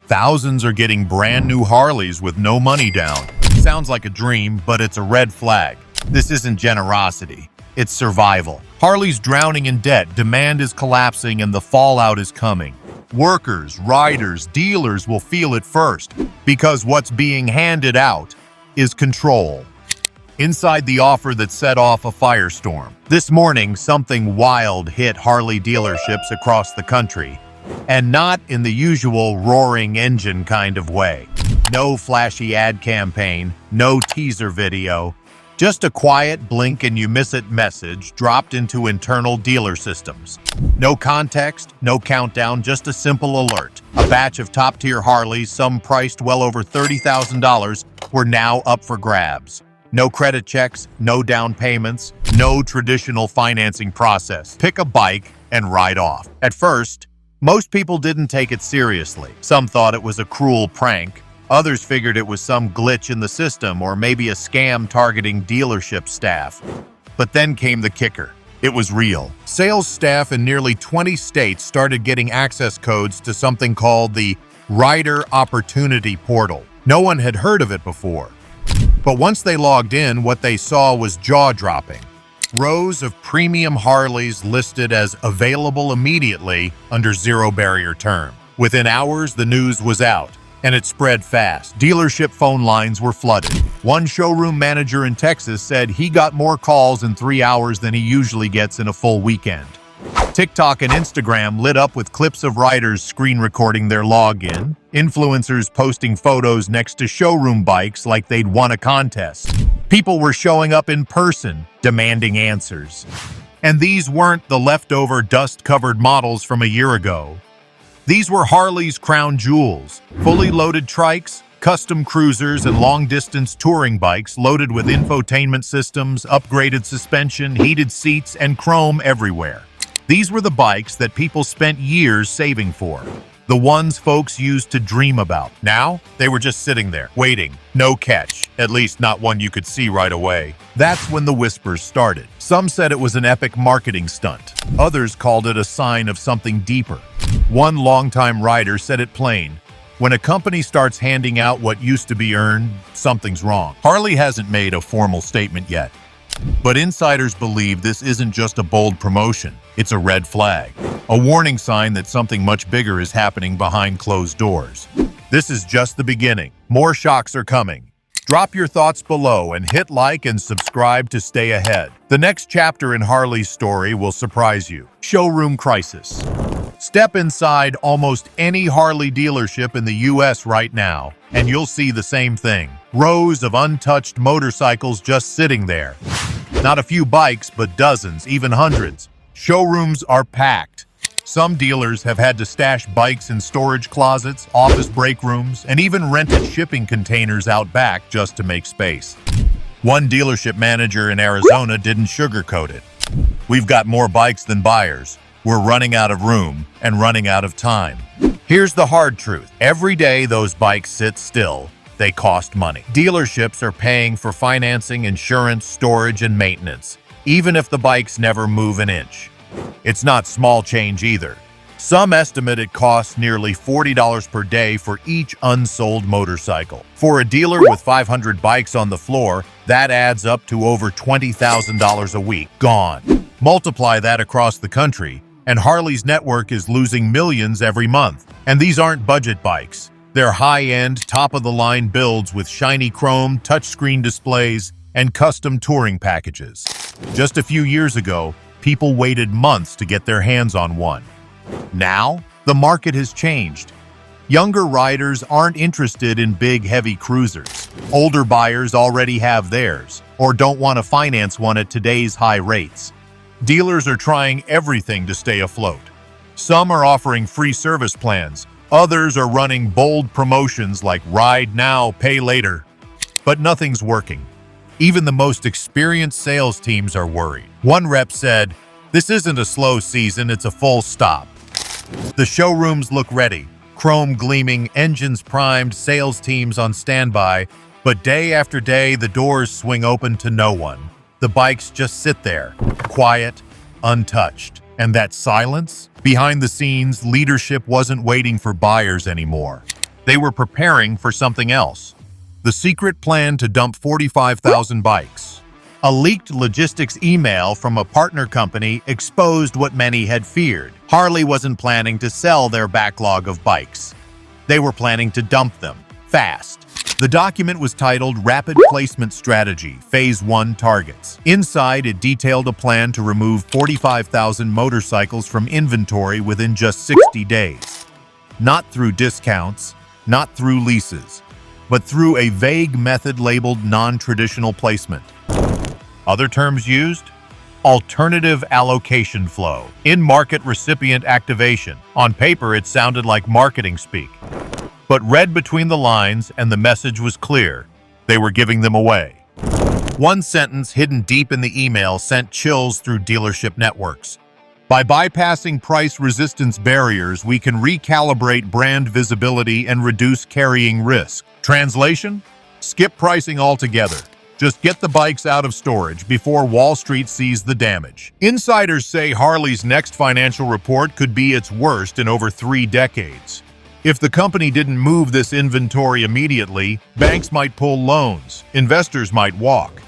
Thousands are getting brand new Harleys with no money down. Sounds like a dream, but it's a red flag. This isn't generosity, it's survival. Harley's drowning in debt, demand is collapsing, and the fallout is coming. Workers, riders, dealers will feel it first, because what's being handed out is control. Inside the offer that set off a firestorm. This morning, something wild hit Harley dealerships across the country, and not in the usual roaring engine kind of way. No flashy ad campaign, no teaser video, just a quiet blink and you miss it message dropped into internal dealer systems. No context, no countdown, just a simple alert. A batch of top-tier Harleys, some priced well over $30,000, were now up for grabs. No credit checks, no down payments, no traditional financing process. Pick a bike and ride off. At first, most people didn't take it seriously. Some thought it was a cruel prank. Others figured it was some glitch in the system or maybe a scam targeting dealership staff. But then came the kicker. It was real. Sales staff in nearly 20 states started getting access codes to something called the Rider Opportunity Portal. No one had heard of it before. But once they logged in, what they saw was jaw-dropping. Rows of premium Harleys listed as available immediately under zero-barrier term. Within hours, the news was out, and it spread fast. Dealership phone lines were flooded. One showroom manager in Texas said he got more calls in 3 hours than he usually gets in a full weekend. TikTok and Instagram lit up with clips of riders screen recording their login, influencers posting photos next to showroom bikes like they'd won a contest. People were showing up in person, demanding answers. And these weren't the leftover dust-covered models from a year ago. These were Harley's crown jewels, fully loaded trikes, custom cruisers, and long-distance touring bikes loaded with infotainment systems, upgraded suspension, heated seats, and chrome everywhere. These were the bikes that people spent years saving for. The ones folks used to dream about. Now, they were just sitting there, waiting. No catch. At least not one you could see right away. That's when the whispers started. Some said it was an epic marketing stunt. Others called it a sign of something deeper. One longtime rider said it plain. When a company starts handing out what used to be earned, something's wrong. Harley hasn't made a formal statement yet. But insiders believe this isn't just a bold promotion, it's a red flag. A warning sign that something much bigger is happening behind closed doors. This is just the beginning. More shocks are coming. Drop your thoughts below and hit like and subscribe to stay ahead. The next chapter in Harley's story will surprise you. Showroom crisis. Step inside almost any Harley dealership in the US right now, and you'll see the same thing. Rows of untouched motorcycles just sitting there. Not a few bikes, but dozens, even hundreds. Showrooms are packed. Some dealers have had to stash bikes in storage closets, office break rooms, and even rented shipping containers out back just to make space. One dealership manager in Arizona didn't sugarcoat it. We've got more bikes than buyers. We're running out of room and running out of time. Here's the hard truth. Every day those bikes sit still, they cost money. Dealerships are paying for financing, insurance, storage, and maintenance, even if the bikes never move an inch. It's not small change either. Some estimate it costs nearly $40 per day for each unsold motorcycle. For a dealer with 500 bikes on the floor, that adds up to over $20,000 a week gone. Multiply that across the country, and Harley's network is losing millions every month. And these aren't budget bikes. They're high-end, top-of-the-line builds with shiny chrome, touchscreen displays, and custom touring packages. Just a few years ago, people waited months to get their hands on one. Now, the market has changed. Younger riders aren't interested in big, heavy cruisers. Older buyers already have theirs, or don't want to finance one at today's high rates. Dealers are trying everything to stay afloat. Some are offering free service plans. Others are running bold promotions like Ride Now, Pay Later. But nothing's working. Even the most experienced sales teams are worried. One rep said, "This isn't a slow season, it's a full stop." The showrooms look ready. Chrome gleaming, engines primed, sales teams on standby. But day after day, the doors swing open to no one. The bikes just sit there, quiet, untouched. And that silence? Behind the scenes, leadership wasn't waiting for buyers anymore. They were preparing for something else. The secret plan to dump 45,000 bikes. A leaked logistics email from a partner company exposed what many had feared. Harley wasn't planning to sell their backlog of bikes. They were planning to dump them, fast. The document was titled Rapid Placement Strategy, Phase 1 Targets. Inside, it detailed a plan to remove 45,000 motorcycles from inventory within just 60 days. Not through discounts, not through leases, but through a vague method labeled non-traditional placement. Other terms used? Alternative allocation flow, in-market recipient activation. On paper, it sounded like marketing speak. But read between the lines and the message was clear. They were giving them away. One sentence hidden deep in the email sent chills through dealership networks. By bypassing price resistance barriers, we can recalibrate brand visibility and reduce carrying risk. Translation? Skip pricing altogether. Just get the bikes out of storage before Wall Street sees the damage. Insiders say Harley's next financial report could be its worst in over 3 decades. If the company didn't move this inventory immediately, banks might pull loans, investors might walk.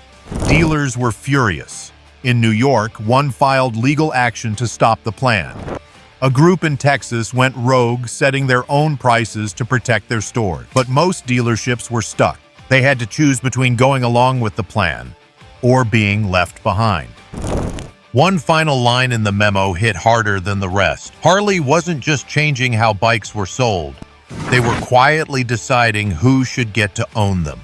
Dealers were furious. In New York, one filed legal action to stop the plan. A group in Texas went rogue, setting their own prices to protect their stores. But most dealerships were stuck. They had to choose between going along with the plan or being left behind. One final line in the memo hit harder than the rest. Harley wasn't just changing how bikes were sold. They were quietly deciding who should get to own them.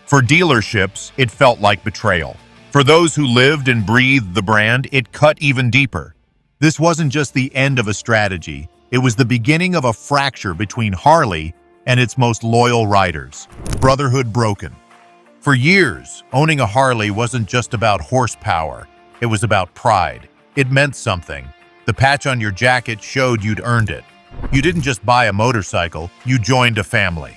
For dealerships, it felt like betrayal. For those who lived and breathed the brand, it cut even deeper. This wasn't just the end of a strategy. It was the beginning of a fracture between Harley and its most loyal riders. Brotherhood broken. For years, owning a Harley wasn't just about horsepower. It was about pride. It meant something. The patch on your jacket showed you'd earned it. You didn't just buy a motorcycle, you joined a family.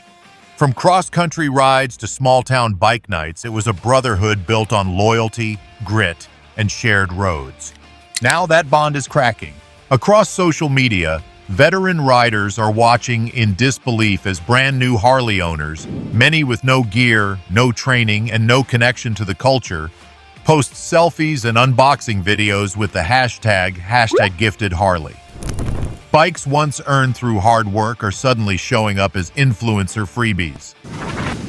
From cross-country rides to small-town bike nights, it was a brotherhood built on loyalty, grit, and shared roads. Now that bond is cracking. Across social media, veteran riders are watching in disbelief as brand new Harley owners, many with no gear, no training, and no connection to the culture, post selfies and unboxing videos with the hashtag #GiftedHarley. Bikes once earned through hard work are suddenly showing up as influencer freebies.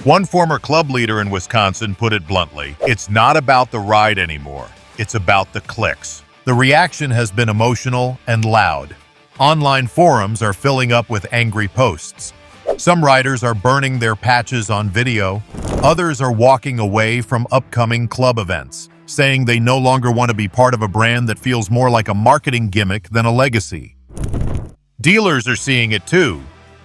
One former club leader in Wisconsin put it bluntly, "It's not about the ride anymore, it's about the clicks." The reaction has been emotional and loud. Online forums are filling up with angry posts. Some riders are burning their patches on video. Others are walking away from upcoming club events, saying they no longer want to be part of a brand that feels more like a marketing gimmick than a legacy. Dealers are seeing it too.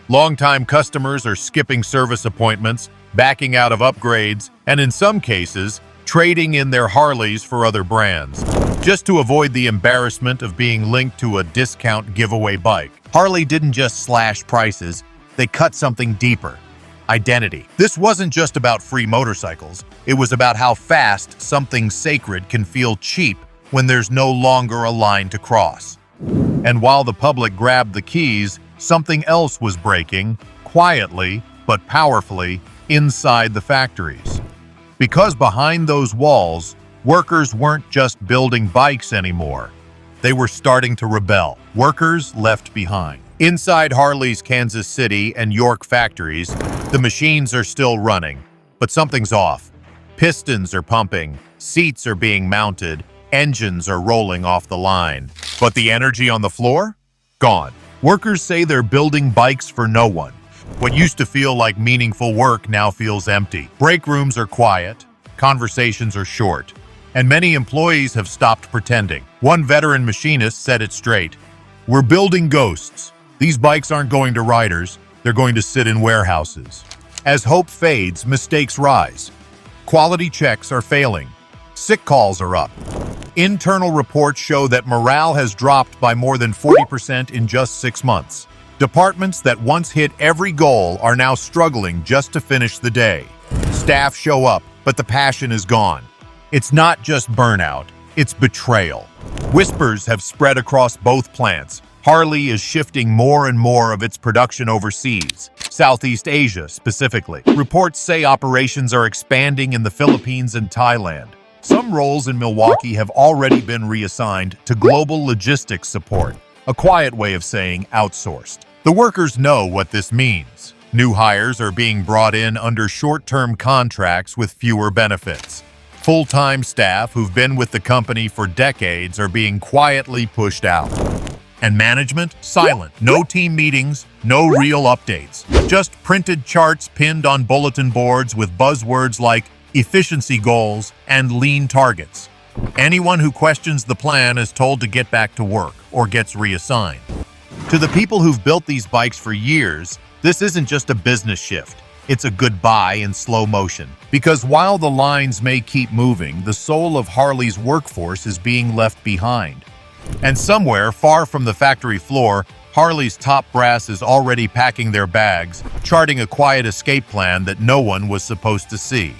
Longtime customers are skipping service appointments, backing out of upgrades, and in some cases, trading in their Harleys for other brands, just to avoid the embarrassment of being linked to a discount giveaway bike. Harley didn't just slash prices, they cut something deeper. Identity. This wasn't just about free motorcycles, it was about how fast something sacred can feel cheap when there's no longer a line to cross. And while the public grabbed the keys, something else was breaking, quietly but powerfully, inside the factories. Because behind those walls, workers weren't just building bikes anymore. They were starting to rebel. Workers left behind. Inside Harley's Kansas City and York factories, the machines are still running, but something's off. Pistons are pumping, seats are being mounted, engines are rolling off the line. But the energy on the floor? Gone. Workers say they're building bikes for no one. What used to feel like meaningful work now feels empty. Break rooms are quiet, conversations are short, and many employees have stopped pretending. One veteran machinist said it straight. "We're building ghosts. These bikes aren't going to riders, they're going to sit in warehouses." As hope fades, mistakes rise. Quality checks are failing. Sick calls are up. Internal reports show that morale has dropped by more than 40% in just 6 months. Departments that once hit every goal are now struggling just to finish the day. Staff show up, but the passion is gone. It's not just burnout, it's betrayal. Whispers have spread across both plants. Harley is shifting more and more of its production overseas. Southeast Asia specifically. Reports say operations are expanding in the Philippines and Thailand. Some roles in Milwaukee have already been reassigned to global logistics support, a quiet way of saying outsourced. The workers know what this means. New hires are being brought in under short-term contracts with fewer benefits. Full-time staff who've been with the company for decades are being quietly pushed out. And management? Silent. No team meetings, no real updates. Just printed charts pinned on bulletin boards with buzzwords like efficiency goals and lean targets. Anyone who questions the plan is told to get back to work or gets reassigned. To the people who've built these bikes for years, this isn't just a business shift. It's a goodbye in slow motion. Because while the lines may keep moving, the soul of Harley's workforce is being left behind. And somewhere far from the factory floor, Harley's top brass is already packing their bags, charting a quiet escape plan that no one was supposed to see.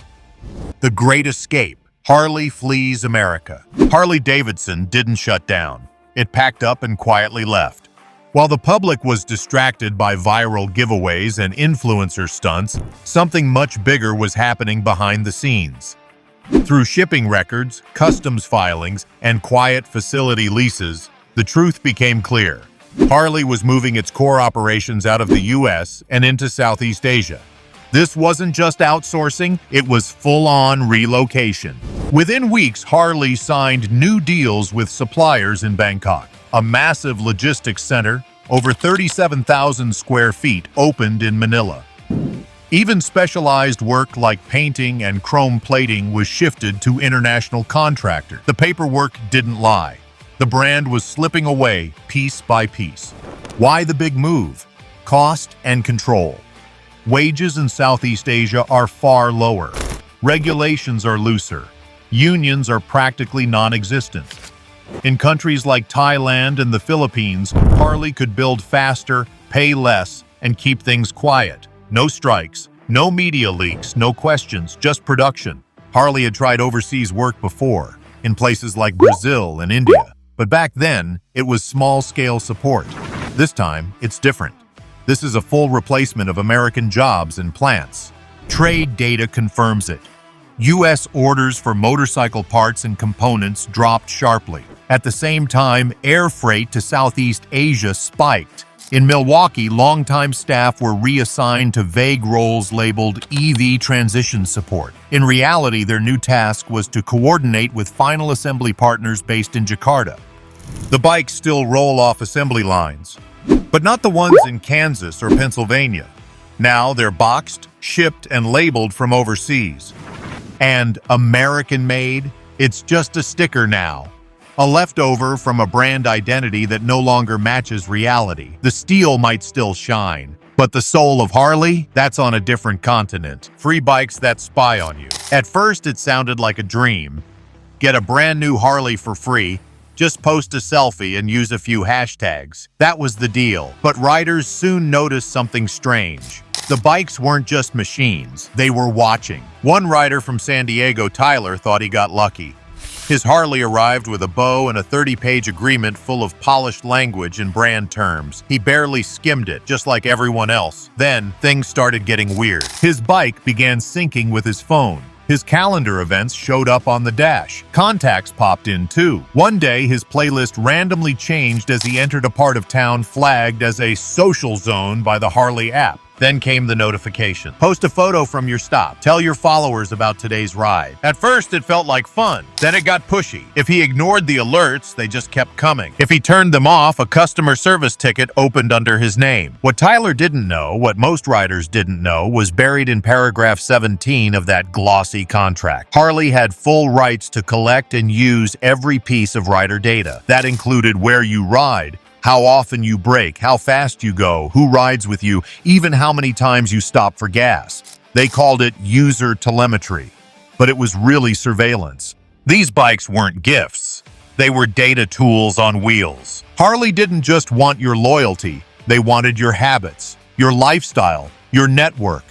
The Great Escape. Harley flees America. Harley-Davidson didn't shut down. It packed up and quietly left. While the public was distracted by viral giveaways and influencer stunts, something much bigger was happening behind the scenes. Through shipping records, customs filings, and quiet facility leases, the truth became clear. Harley was moving its core operations out of the US and into Southeast Asia. This wasn't just outsourcing, it was full-on relocation. Within weeks, Harley signed new deals with suppliers in Bangkok. A massive logistics center, over 37,000 square feet, opened in Manila. Even specialized work like painting and chrome plating was shifted to international contractors. The paperwork didn't lie. The brand was slipping away piece by piece. Why the big move? Cost and control. Wages in Southeast Asia are far lower. Regulations are looser. Unions are practically non-existent. In countries like Thailand and the Philippines, Harley could build faster, pay less, and keep things quiet. No strikes, no media leaks, no questions, just production. Harley had tried overseas work before, in places like Brazil and India. But back then, it was small-scale support. This time, it's different. This is a full replacement of American jobs and plants. Trade data confirms it. U.S. orders for motorcycle parts and components dropped sharply. At the same time, air freight to Southeast Asia spiked. In Milwaukee, longtime staff were reassigned to vague roles labeled EV transition support. In reality, their new task was to coordinate with final assembly partners based in Jakarta. The bikes still roll off assembly lines, but not the ones in Kansas or Pennsylvania. Now they're boxed, shipped, and labeled from overseas. And American-made, it's just a sticker now. A leftover from a brand identity that no longer matches reality. The steel might still shine, but the soul of Harley, that's on a different continent. Free bikes that spy on you. At first, it sounded like a dream. Get a brand new Harley for free, just post a selfie and use a few hashtags. That was the deal. But riders soon noticed something strange. The bikes weren't just machines, they were watching. One rider from San Diego, Tyler, thought he got lucky. His Harley arrived with a bow and a 30-page agreement full of polished language and brand terms. He barely skimmed it, just like everyone else. Then, things started getting weird. His bike began syncing with his phone. His calendar events showed up on the dash. Contacts popped in too. One day, his playlist randomly changed as he entered a part of town flagged as a social zone by the Harley app. Then came the notification. Post a photo from your stop. Tell your followers about today's ride. At first, it felt like fun. Then it got pushy. If he ignored the alerts, they just kept coming. If he turned them off, a customer service ticket opened under his name. What Tyler didn't know, what most riders didn't know, was buried in paragraph 17 of that glossy contract. Harley had full rights to collect and use every piece of rider data. That included where you ride, how often you brake, how fast you go, who rides with you, even how many times you stop for gas. They called it user telemetry, but it was really surveillance. These bikes weren't gifts. They were data tools on wheels. Harley didn't just want your loyalty. They wanted your habits, your lifestyle, your network.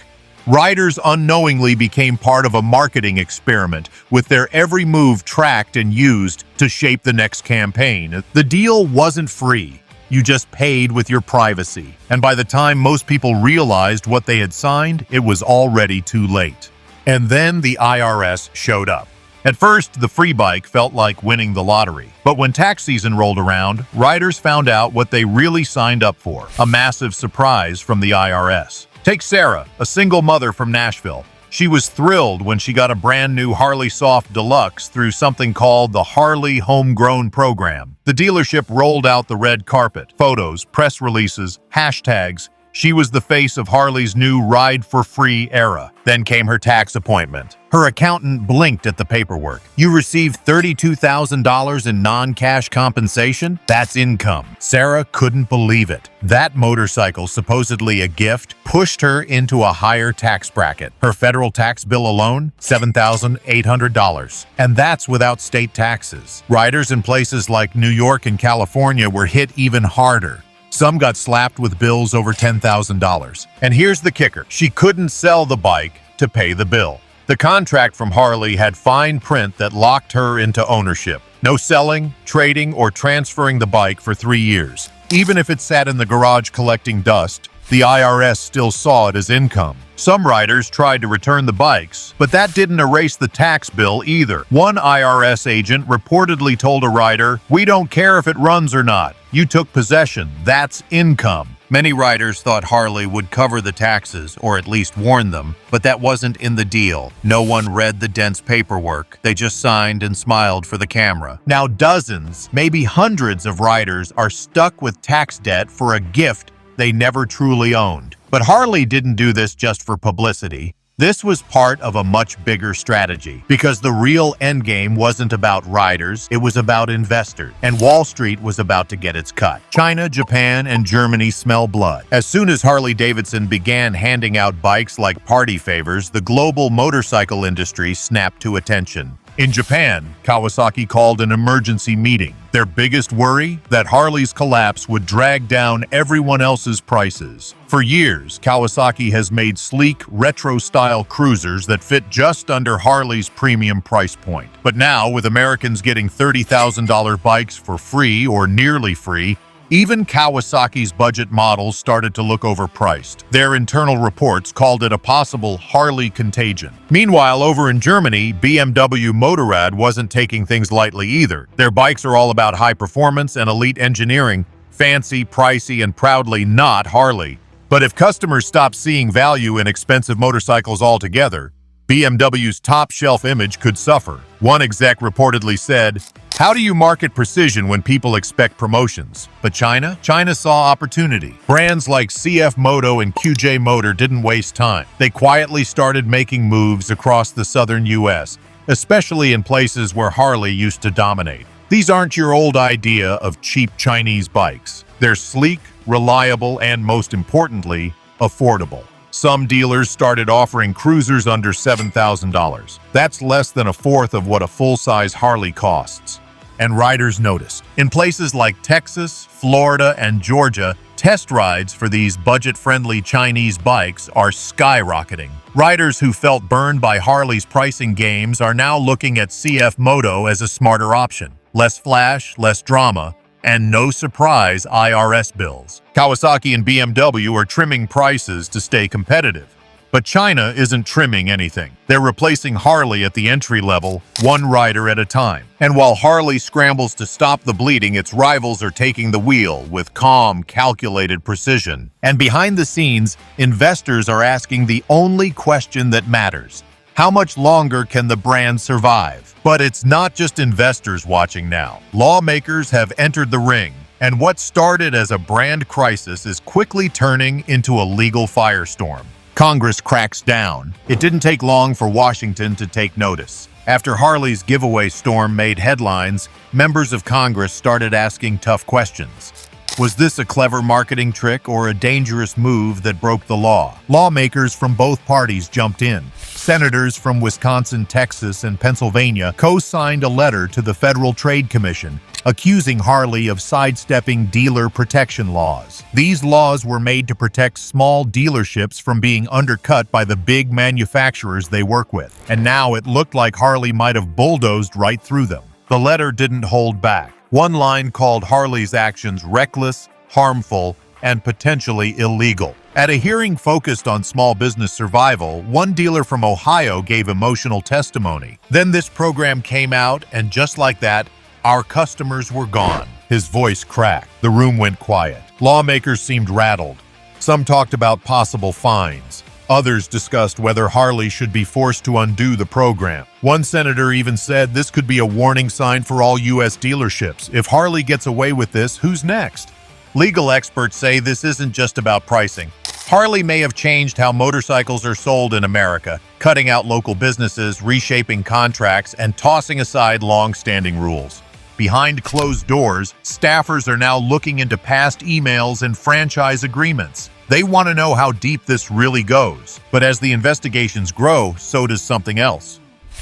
Riders unknowingly became part of a marketing experiment, with their every move tracked and used to shape the next campaign. The deal wasn't free. You just paid with your privacy. And by the time most people realized what they had signed, it was already too late. And then the IRS showed up. At first, the free bike felt like winning the lottery. But when tax season rolled around, riders found out what they really signed up for, a massive surprise from the IRS. Take Sarah, a single mother from Nashville. She was thrilled when she got a brand new Harley Soft Deluxe through something called the Harley Homegrown Program. The dealership rolled out the red carpet, photos, press releases, hashtags. She was the face of Harley's new Ride for Free era. Then came her tax appointment. Her accountant blinked at the paperwork. You received $32,000 in non-cash compensation? That's income. Sarah couldn't believe it. That motorcycle, supposedly a gift, pushed her into a higher tax bracket. Her federal tax bill alone, $7,800. And that's without state taxes. Riders in places like New York and California were hit even harder. Some got slapped with bills over $10,000. And here's the kicker. She couldn't sell the bike to pay the bill. The contract from Harley had fine print that locked her into ownership. No selling, trading, or transferring the bike for 3 years. Even if it sat in the garage collecting dust, the IRS still saw it as income. Some riders tried to return the bikes, but that didn't erase the tax bill either. One IRS agent reportedly told a rider, "We don't care if it runs or not. You took possession. That's income." Many riders thought Harley would cover the taxes, or at least warn them, but that wasn't in the deal. No one read the dense paperwork. They just signed and smiled for the camera. Now dozens, maybe hundreds of riders are stuck with tax debt for a gift they never truly owned. But Harley didn't do this just for publicity. This was part of a much bigger strategy, because the real endgame wasn't about riders, it was about investors, and Wall Street was about to get its cut. China, Japan, and Germany smell blood. As soon as Harley-Davidson began handing out bikes like party favors, the global motorcycle industry snapped to attention. In Japan, Kawasaki called an emergency meeting. Their biggest worry? That Harley's collapse would drag down everyone else's prices. For years, Kawasaki has made sleek, retro-style cruisers that fit just under Harley's premium price point. But now, with Americans getting $30,000 bikes for free or nearly free, even Kawasaki's budget models started to look overpriced. Their internal reports called it a possible Harley contagion. Meanwhile, over in Germany, BMW Motorrad wasn't taking things lightly either. Their bikes are all about high performance and elite engineering, fancy, pricey, and proudly not Harley. But if customers stop seeing value in expensive motorcycles altogether, BMW's top-shelf image could suffer. One exec reportedly said, "How do you market precision when people expect promotions?" But China saw opportunity. Brands like CF Moto and QJ Motor didn't waste time. They quietly started making moves across the southern US, especially in places where Harley used to dominate. These aren't your old idea of cheap Chinese bikes. They're sleek, reliable, and most importantly, affordable. Some dealers started offering cruisers under $7,000. That's less than a fourth of what a full-size Harley costs. And riders noticed. In places like Texas, Florida, and Georgia, test rides for these budget-friendly Chinese bikes are skyrocketing. Riders who felt burned by Harley's pricing games are now looking at CF Moto as a smarter option. Less flash, less drama, and no surprise IRS bills. Kawasaki and BMW are trimming prices to stay competitive. But China isn't trimming anything. They're replacing Harley at the entry level, one rider at a time. And while Harley scrambles to stop the bleeding, its rivals are taking the wheel with calm, calculated precision. And behind the scenes, investors are asking the only question that matters: how much longer can the brand survive? But it's not just investors watching now. Lawmakers have entered the ring, and what started as a brand crisis is quickly turning into a legal firestorm. Congress cracks down. It didn't take long for Washington to take notice. After Harley's giveaway storm made headlines, members of Congress started asking tough questions. Was this a clever marketing trick or a dangerous move that broke the law? Lawmakers from both parties jumped in. Senators from Wisconsin, Texas, and Pennsylvania co-signed a letter to the Federal Trade Commission accusing Harley of sidestepping dealer protection laws. These laws were made to protect small dealerships from being undercut by the big manufacturers they work with. And now it looked like Harley might have bulldozed right through them. The letter didn't hold back. One line called Harley's actions reckless, harmful, and potentially illegal. At a hearing focused on small business survival, one dealer from Ohio gave emotional testimony. Then this program came out, and just like that, our customers were gone. His voice cracked. The room went quiet. Lawmakers seemed rattled. Some talked about possible fines. Others discussed whether Harley should be forced to undo the program. One senator even said this could be a warning sign for all U.S. dealerships. If Harley gets away with this, who's next? Legal experts say this isn't just about pricing. Harley may have changed how motorcycles are sold in America, cutting out local businesses, reshaping contracts, and tossing aside long-standing rules. Behind closed doors, staffers are now looking into past emails and franchise agreements. They want to know how deep this really goes. But as the investigations grow, so does something else.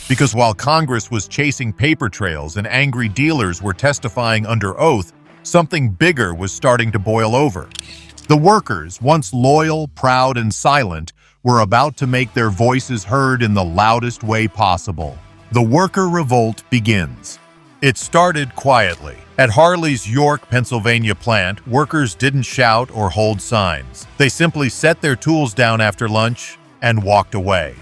Because while Congress was chasing paper trails and angry dealers were testifying under oath, something bigger was starting to boil over. The workers, once loyal, proud, and silent, were about to make their voices heard in the loudest way possible. The worker revolt begins. It started quietly. At Harley's York, Pennsylvania plant, workers didn't shout or hold signs. They simply set their tools down after lunch and walked away.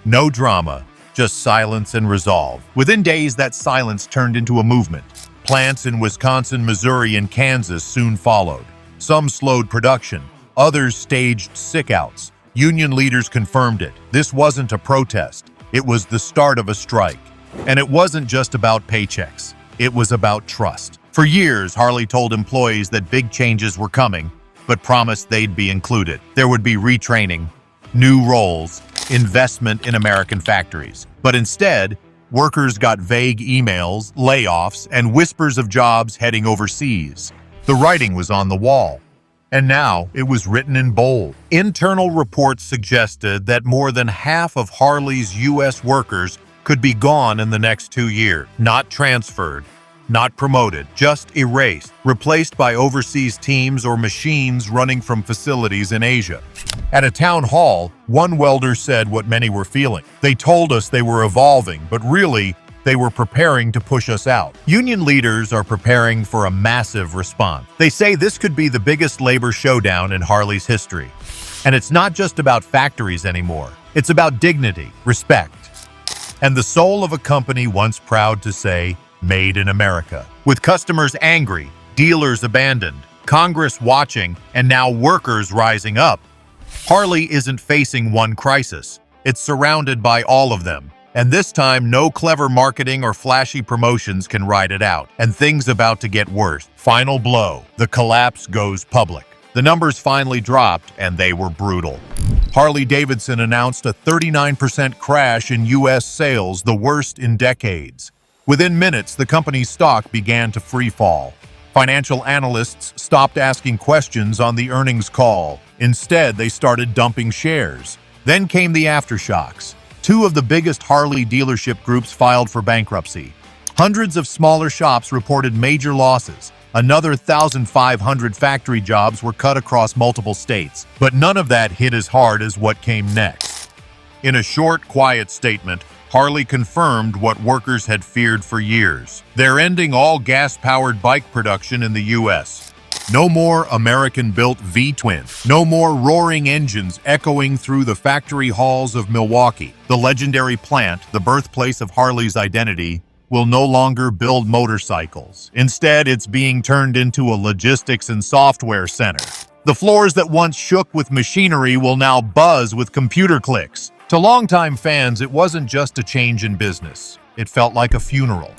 No drama, just silence and resolve. Within days, that silence turned into a movement. Plants in Wisconsin, Missouri, and Kansas soon followed. Some slowed production. Others staged sick-outs. Union leaders confirmed it. This wasn't a protest. It was the start of a strike. And it wasn't just about paychecks. It was about trust. For years, Harley told employees that big changes were coming, but promised they'd be included. There would be retraining, new roles, investment in American factories. But instead, workers got vague emails, layoffs, and whispers of jobs heading overseas. The writing was on the wall. And now it was written in bold. Internal reports suggested that more than half of Harley's U.S. workers could be gone in the next 2 years. Not transferred, not promoted, just erased, replaced by overseas teams or machines running from facilities in Asia. At a town hall, one welder said what many were feeling. They told us they were evolving, but really, they were preparing to push us out. Union leaders are preparing for a massive response. They say this could be the biggest labor showdown in Harley's history. And it's not just about factories anymore. It's about dignity, respect, and the soul of a company once proud to say, "Made in America." With customers angry, dealers abandoned, Congress watching, and now workers rising up, Harley isn't facing one crisis. It's surrounded by all of them. And this time, no clever marketing or flashy promotions can ride it out. And things about to get worse. Final blow. The collapse goes public. The numbers finally dropped, and they were brutal. Harley-Davidson announced a 39% crash in U.S. sales, the worst in decades. Within minutes, the company's stock began to free fall. Financial analysts stopped asking questions on the earnings call. Instead, they started dumping shares. Then came the aftershocks. 2 of the biggest Harley dealership groups filed for bankruptcy. Hundreds of smaller shops reported major losses. Another 1,500 factory jobs were cut across multiple states. But none of that hit as hard as what came next. In a short, quiet statement, Harley confirmed what workers had feared for years. They're ending all gas-powered bike production in the U.S. No more American-built V-twin. No more roaring engines echoing through the factory halls of Milwaukee. The legendary plant, the birthplace of Harley's identity, will no longer build motorcycles. Instead, it's being turned into a logistics and software center. The floors that once shook with machinery will now buzz with computer clicks. To longtime fans, it wasn't just a change in business. It felt like a funeral.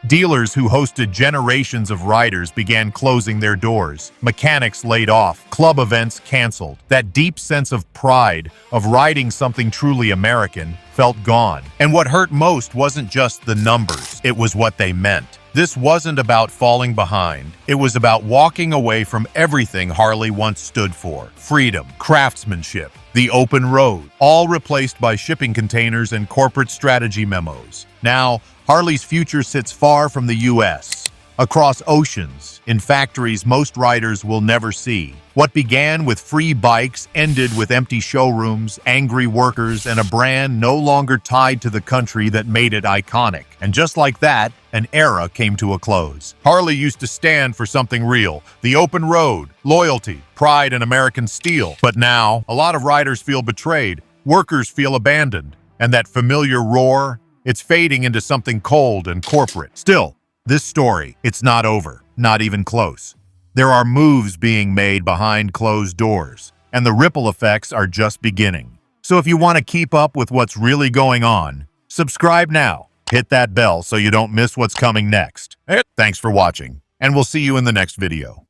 Dealers who hosted generations of riders began closing their doors. Mechanics laid off. Club events canceled. That deep sense of pride, of riding something truly American, felt gone. And what hurt most wasn't just the numbers. It was what they meant. This wasn't about falling behind. It was about walking away from everything Harley once stood for. Freedom, craftsmanship, the open road, all replaced by shipping containers and corporate strategy memos. Now, Harley's future sits far from the U.S. across oceans, in factories most riders will never see. What began with free bikes ended with empty showrooms, angry workers, and a brand no longer tied to the country that made it iconic. And just like that, an era came to a close. Harley used to stand for something real, the open road, loyalty, pride in American steel. But now, a lot of riders feel betrayed, workers feel abandoned, and that familiar roar, it's fading into something cold and corporate. Still, this story, it's not over, not even close. There are moves being made behind closed doors, and the ripple effects are just beginning. So if you want to keep up with what's really going on, subscribe now. Hit that bell so you don't miss what's coming next. Thanks for watching, and we'll see you in the next video.